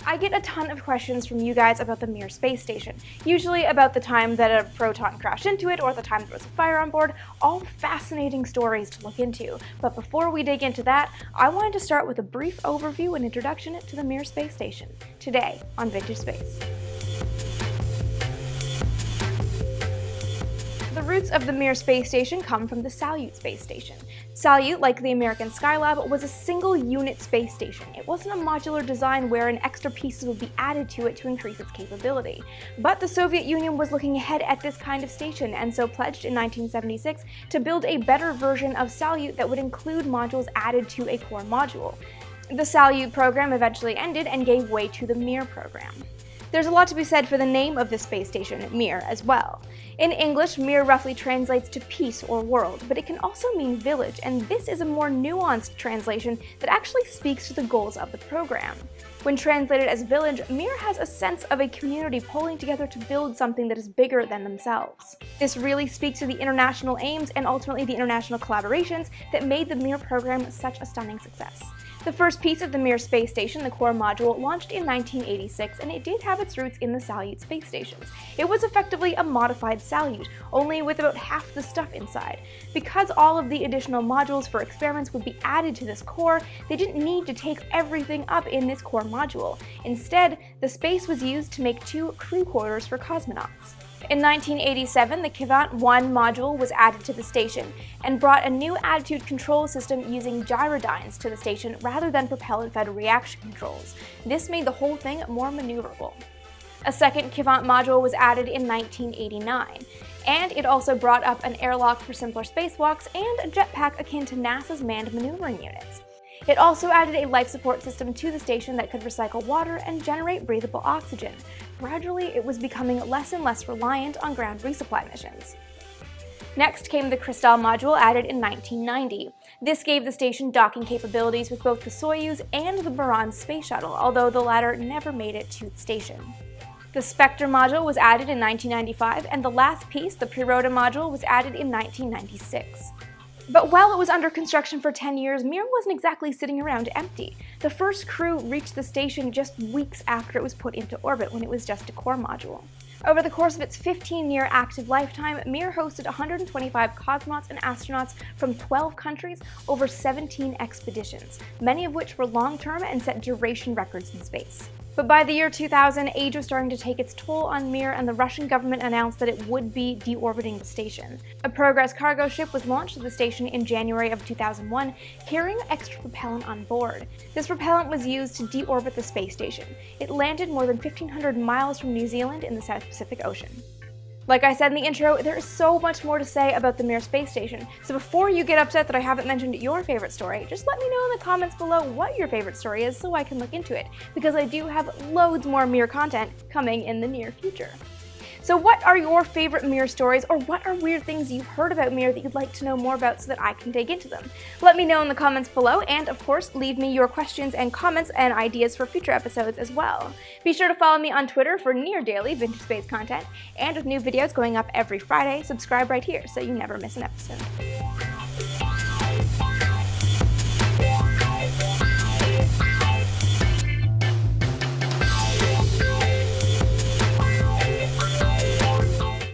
I get a ton of questions from you guys about the Mir space station, usually about the time that a proton crashed into it or the time there was a fire on board, all fascinating stories to look into. But before we dig into that, I wanted to start with a brief overview and introduction to the Mir space station, today on Vintage Space. The roots of the Mir space station come from the Salyut space station. Salyut, like the American Skylab, was a single-unit space station. It wasn't a modular design wherein extra pieces would be added to it to increase its capability. But the Soviet Union was looking ahead at this kind of station, and so pledged in 1976 to build a better version of Salyut that would include modules added to a core module. The Salyut program eventually ended and gave way to the Mir program. There's a lot to be said for the name of the space station, Mir, as well. In English, Mir roughly translates to peace or world, but it can also mean village, and this is a more nuanced translation that actually speaks to the goals of the program. When translated as village, Mir has a sense of a community pulling together to build something that is bigger than themselves. This really speaks to the international aims and ultimately the international collaborations that made the Mir program such a stunning success. The first piece of the Mir space station, the core module, launched in 1986, and it did have its roots in the Salyut space stations. It was effectively a modified Salyut, only with about half the stuff inside. Because all of the additional modules for experiments would be added to this core, they didn't need to take everything up in this core module. Instead, the space was used to make 2 crew quarters for cosmonauts. In 1987, the Kvan't 1 module was added to the station and brought a new attitude control system using gyrodynes to the station rather than propellant-fed reaction controls. This made the whole thing more maneuverable. A second Kvan't module was added in 1989, and it also brought up an airlock for simpler spacewalks and a jetpack akin to NASA's manned maneuvering units. It also added a life support system to the station that could recycle water and generate breathable oxygen. Gradually, it was becoming less and less reliant on ground resupply missions. Next came the Kristall module, added in 1990. This gave the station docking capabilities with both the Soyuz and the Buran space shuttle, although the latter never made it to the station. The Spectre module was added in 1995, and the last piece, the Priroda module, was added in 1996. But while it was under construction for 10 years, Mir wasn't exactly sitting around empty. The first crew reached the station just weeks after it was put into orbit, when it was just a core module. Over the course of its 15-year active lifetime, Mir hosted 125 cosmonauts and astronauts from 12 countries over 17 expeditions, many of which were long-term and set duration records in space. But by the year 2000, age was starting to take its toll on Mir, and the Russian government announced that it would be deorbiting the station. A Progress cargo ship was launched to the station in January of 2001, carrying extra propellant on board. This propellant was used to deorbit the space station. It landed more than 1,500 miles from New Zealand in the South Pacific Ocean. Like I said in the intro, there is so much more to say about the Mir space station, so before you get upset that I haven't mentioned your favorite story, just let me know in the comments below what your favorite story is so I can look into it, because I do have loads more Mir content coming in the near future. So what are your favorite Mir stories, or what are weird things you've heard about Mir that you'd like to know more about so that I can dig into them? Let me know in the comments below, and of course, leave me your questions and comments and ideas for future episodes as well. Be sure to follow me on Twitter for near-daily Vintage Space content, and with new videos going up every Friday, subscribe right here so you never miss an episode.